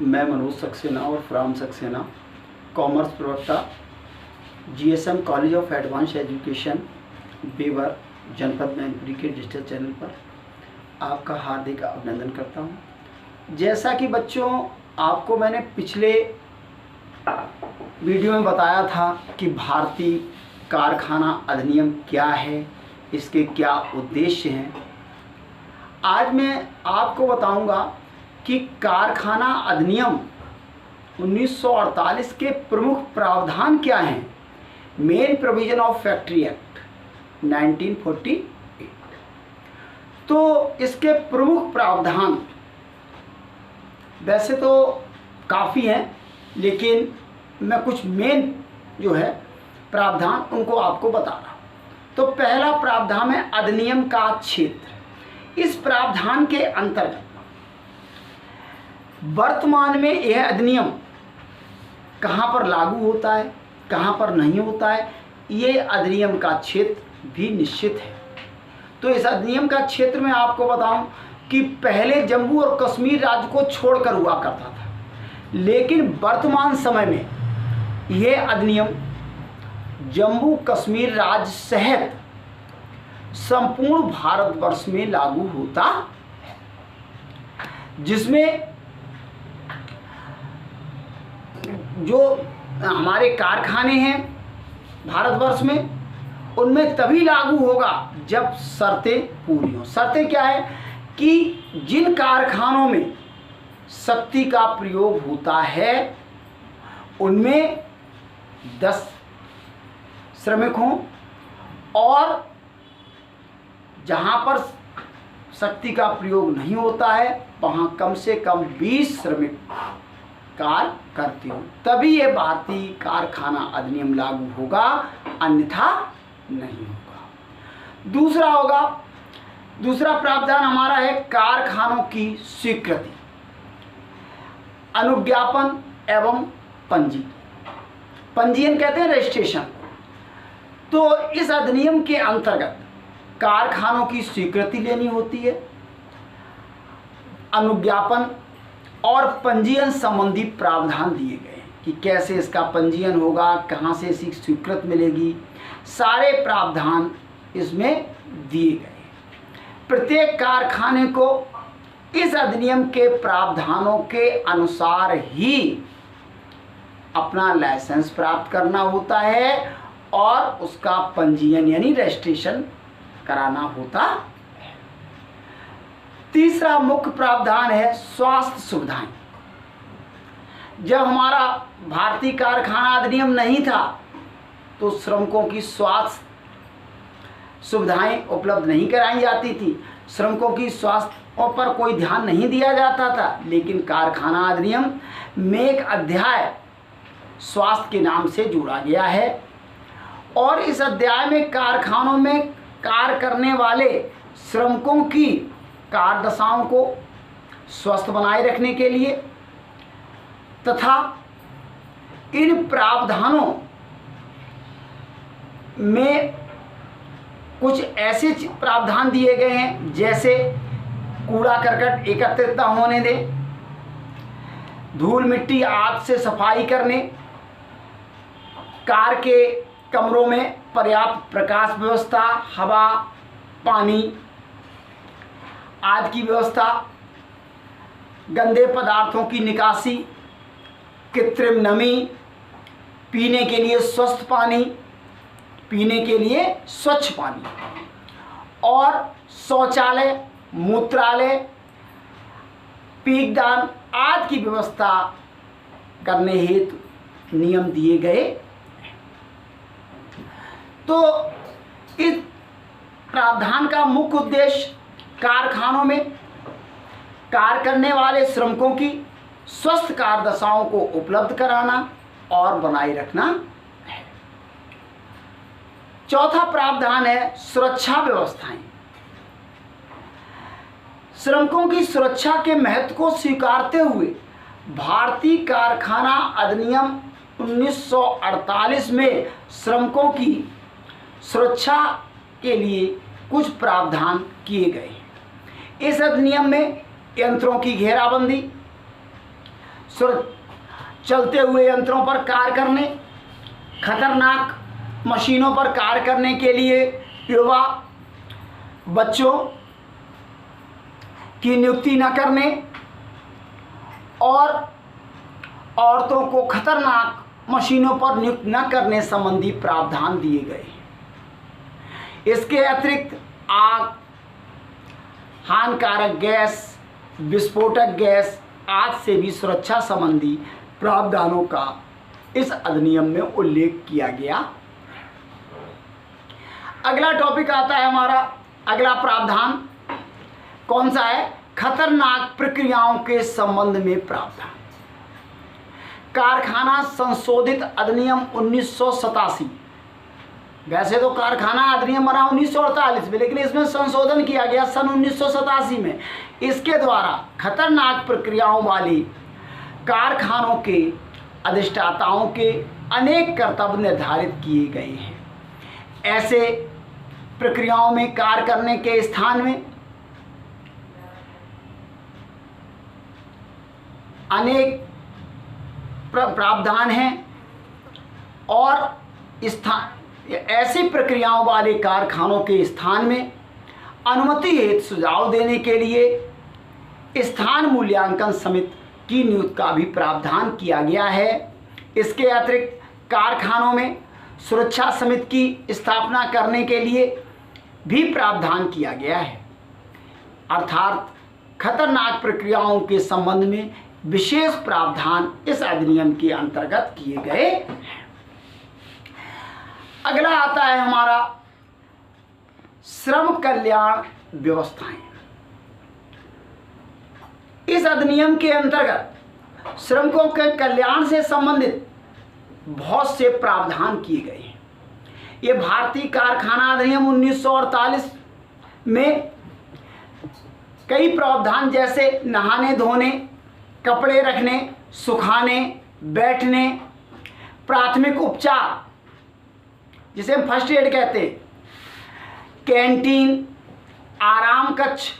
मैं मनोज सक्सेना और फ्राम सक्सेना, कॉमर्स प्रवक्ता, GSM college of advance education, Bewar, जनपद मैनपुरी के डिजिटल चैनल पर आपका हार्दिक अभिनंदन करता हूं। जैसा कि बच्चों, आपको मैंने पिछले वीडियो में बताया था कि भारतीय कारखाना अधिनियम क्या है, इसके क्या उद्देश्य हैं। आज मैं आपको बताऊंगा कि कारखाना अधिनियम 1948 के प्रमुख प्रावधान क्या हैं। Main provision of factory act 1948। तो इसके प्रमुख प्रावधान वैसे तो काफ़ी हैं, लेकिन मैं कुछ मेन जो है प्रावधान उनको आपको बता रहा हूँ। तो पहला प्रावधान है अधिनियम का क्षेत्र। इस प्रावधान के अंतर्गत वर्तमान में यह अधिनियम कहाँ पर लागू होता है, कहाँ पर नहीं होता है, ये अधिनियम का क्षेत्र भी निश्चित है। तो इस अधिनियम का क्षेत्र में आपको बताऊं कि पहले जम्मू और कश्मीर राज्य को छोड़कर हुआ करता था, लेकिन वर्तमान समय में यह अधिनियम जम्मू कश्मीर राज्य सहित संपूर्ण भारतवर्ष में लागू होता है, जिसमें जो हमारे कारखाने हैं भारतवर्ष में, उनमें तभी लागू होगा जब शर्तें पूरी हों। शर्तें क्या है कि जिन कारखानों में शक्ति का प्रयोग होता है उनमें 10 श्रमिक हों, और जहाँ पर शक्ति का प्रयोग नहीं होता है वहाँ कम से कम 20 श्रमिक कार्य करते हो, तभी ये भारतीय कारखाना अधिनियम लागू होगा, अन्यथा नहीं होगा। दूसरा प्रावधान हमारा है कारखानों की स्वीकृति, अनुज्ञापन एवं पंजीयन कहते हैं रजिस्ट्रेशन। तो इस अधिनियम के अंतर्गत कारखानों की स्वीकृति लेनी होती है, अनुज्ञापन और पंजीयन संबंधी प्रावधान दिए गए हैं कि कैसे इसका पंजीयन होगा, कहाँ से इसकी स्वीकृति मिलेगी, सारे प्रावधान इसमें दिए गए हैं। प्रत्येक कारखाने को इस अधिनियम के प्रावधानों के अनुसार ही अपना लाइसेंस प्राप्त करना होता है और उसका पंजीयन यानी रजिस्ट्रेशन कराना होता है। तीसरा मुख्य प्रावधान है स्वास्थ्य सुविधाएं। जब हमारा भारतीय कारखाना अधिनियम नहीं था तो श्रमिकों की स्वास्थ्य सुविधाएं उपलब्ध नहीं कराई जाती थी, श्रमिकों की स्वास्थ्य पर कोई ध्यान नहीं दिया जाता था। लेकिन कारखाना अधिनियम में एक अध्याय स्वास्थ्य के नाम से जोड़ा गया है, और इस अध्याय में कारखानों में कार्य करने वाले श्रमिकों की कार्य दशाओं को स्वस्थ बनाए रखने के लिए तथा इन प्रावधानों में कुछ ऐसे प्रावधान दिए गए हैं जैसे कूड़ा करकट एकत्रित न होने दें, धूल मिट्टी आदि से सफाई करने, कार के कमरों में पर्याप्त प्रकाश व्यवस्था, हवा पानी आदि की व्यवस्था, गंदे पदार्थों की निकासी, कृत्रिम नमी, पीने के लिए स्वस्थ पानी, पीने के लिए स्वच्छ पानी, और शौचालय, मूत्रालय, पीकदान आदि की व्यवस्था करने हेतु नियम दिए गए। तो इस प्रावधान का मुख्य उद्देश्य कारखानों में कार्य करने वाले श्रमिकों की स्वस्थ कार्य दशाओं को उपलब्ध कराना और बनाए रखना है। चौथा प्रावधान है सुरक्षा व्यवस्थाएं। श्रमिकों की सुरक्षा के महत्व को स्वीकारते हुए भारतीय कारखाना अधिनियम 1948 में श्रमिकों की सुरक्षा के लिए कुछ प्रावधान किए गए हैं। इस अधिनियम में यंत्रों की घेराबंदी, चलते हुए यंत्रों पर कार्य करने, खतरनाक मशीनों पर कार्य करने के लिए युवा बच्चों की नियुक्ति न करने और औरतों को खतरनाक मशीनों पर नियुक्त न करने संबंधी प्रावधान दिए गए हैं। इसके अतिरिक्त आग, हानिकारक गैस, विस्फोटक गैस आदि से भी सुरक्षा संबंधी प्रावधानों का इस अधिनियम में उल्लेख किया गया। अगला टॉपिक आता है हमारा, अगला प्रावधान कौन सा है? खतरनाक प्रक्रियाओं के संबंध में प्रावधान। कारखाना संशोधित अधिनियम 1987। वैसे तो कारखाना अधिनियम बना 1948 में, लेकिन इसमें संशोधन किया गया सन 1987 में। इसके द्वारा खतरनाक प्रक्रियाओं वाली कारखानों के अधिष्ठाताओं के अनेक कर्तव्य निर्धारित किए गए हैं। ऐसे प्रक्रियाओं में कार्य करने के स्थान में अनेक प्रावधान हैं और ऐसी प्रक्रियाओं वाले कारखानों के स्थान में अनुमति हेतु सुझाव देने के लिए स्थान मूल्यांकन समिति की नियुक्ति का भी प्रावधान किया गया है। इसके अतिरिक्त कारखानों में सुरक्षा समिति की स्थापना करने के लिए भी प्रावधान किया गया है। अर्थात खतरनाक प्रक्रियाओं के संबंध में विशेष प्रावधान इस अधिनियम के अंतर्गत किए गए हैं। अगला आता है हमारा श्रम कल्याण व्यवस्थाएं। इस अधिनियम के अंतर्गत श्रमिकों के कल्याण से संबंधित बहुत से प्रावधान किए गए हैं। ये भारतीय कारखाना अधिनियम 1948 में कई प्रावधान जैसे नहाने धोने, कपड़े रखने, सुखाने, बैठने, प्राथमिक उपचार जिसे हम फर्स्ट एड कहते हैं, कैंटीन, आराम कक्ष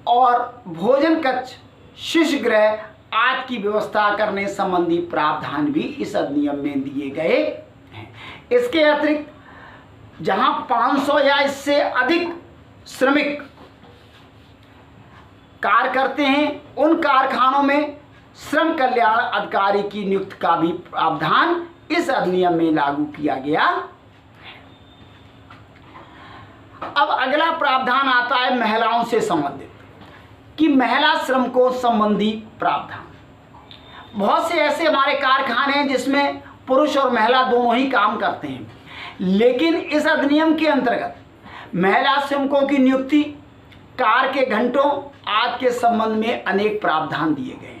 और भोजन कक्ष, शिशु गृह आदि की व्यवस्था करने संबंधी प्रावधान भी इस अधिनियम में दिए गए हैं। इसके अतिरिक्त जहां 500 या इससे अधिक श्रमिक कार्य करते हैं, उन कारखानों में श्रम कल्याण अधिकारी की नियुक्ति का भी प्रावधान इस अधिनियम में लागू किया गया। अब अगला प्रावधान आता है महिलाओं से संबंधित, कि महिला श्रमिकों संबंधी प्रावधान। बहुत से ऐसे हमारे कारखाने हैं जिसमें पुरुष और महिला दोनों ही काम करते हैं, लेकिन इस अधिनियम के अंतर्गत महिला श्रमिकों की नियुक्ति, कार्य के घंटों आदि के संबंध में अनेक प्रावधान दिए गए हैं।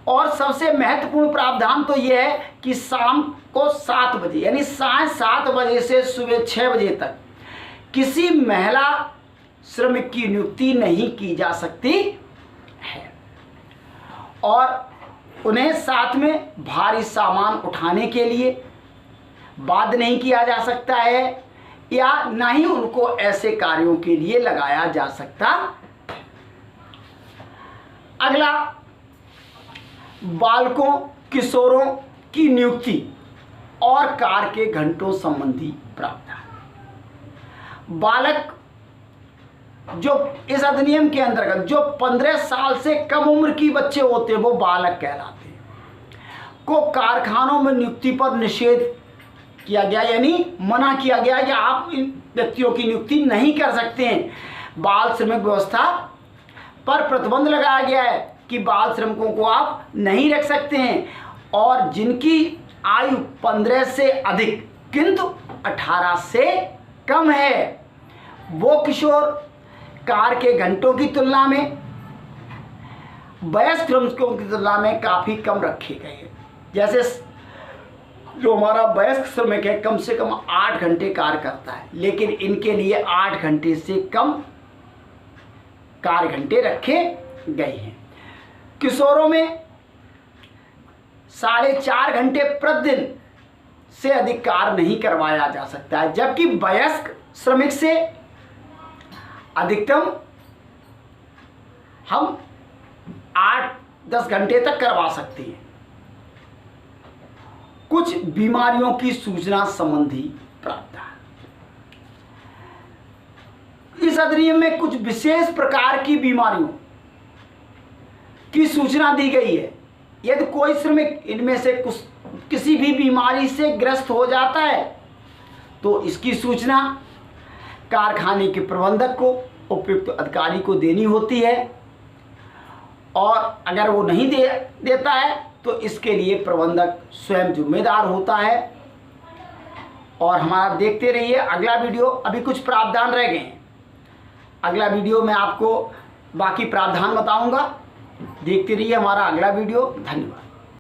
और सबसे महत्वपूर्ण प्रावधान तो यह है कि शाम को 7 बजे यानी साढ़े 7 बजे से सुबह 6 बजे तक किसी महिला श्रमिक की नियुक्ति नहीं की जा सकती है और उन्हें साथ में भारी सामान उठाने के लिए बाध्य नहीं किया जा सकता है या ना ही उनको ऐसे कार्यों के लिए लगाया जा सकता। अगला, बालकों किशोरों की नियुक्ति और कार्य के घंटों संबंधी प्रावधान। बालक जो इस अधिनियम के अंतर्गत जो 15 साल से कम उम्र की बच्चे होते हैं वो बालक कहलाते हैं, को कारखानों में नियुक्ति पर निषेध किया गया, यानी मना किया गया कि आप इन व्यक्तियों की नियुक्ति नहीं कर सकते हैं। बाल श्रमिक व्यवस्था पर प्रतिबंध लगाया गया है कि बाल श्रमिकों को आप नहीं रख सकते हैं और जिनकी आयु 15 से अधिक किंतु 18 से कम है वो किशोर कार्य के घंटों की तुलना में वयस्क श्रमिकों की तुलना में काफ़ी कम रखे गए हैं। जैसे जो हमारा वयस्क श्रमिक है कम से कम 8 घंटे कार्य करता है, लेकिन इनके लिए 8 घंटे से कम कार्य घंटे रखे गए हैं। किशोरों में 4.5 घंटे प्रतिदिन से अधिक कार्य नहीं करवाया जा सकता है, जबकि वयस्क श्रमिक से अधिकतम हम 8-10 घंटे तक करवा सकते हैं। कुछ बीमारियों की सूचना संबंधी प्रावधान। इस अधिनियम में कुछ विशेष प्रकार की बीमारियों की सूचना दी गई है। यदि कोई श्रमिक इनमें से किसी भी बीमारी से ग्रस्त हो जाता है तो इसकी सूचना कारखाने के प्रबंधक को, उपयुक्त अधिकारी को देनी होती है, और अगर वो नहीं देता है तो इसके लिए प्रबंधक स्वयं जिम्मेदार होता है। और हमारा देखते रहिए अगला वीडियो। अभी कुछ प्रावधान रह गए हैं, अगला वीडियो में आपको बाकी प्रावधान बताऊंगा। देखते रहिए हमारा अगला वीडियो। धन्यवाद।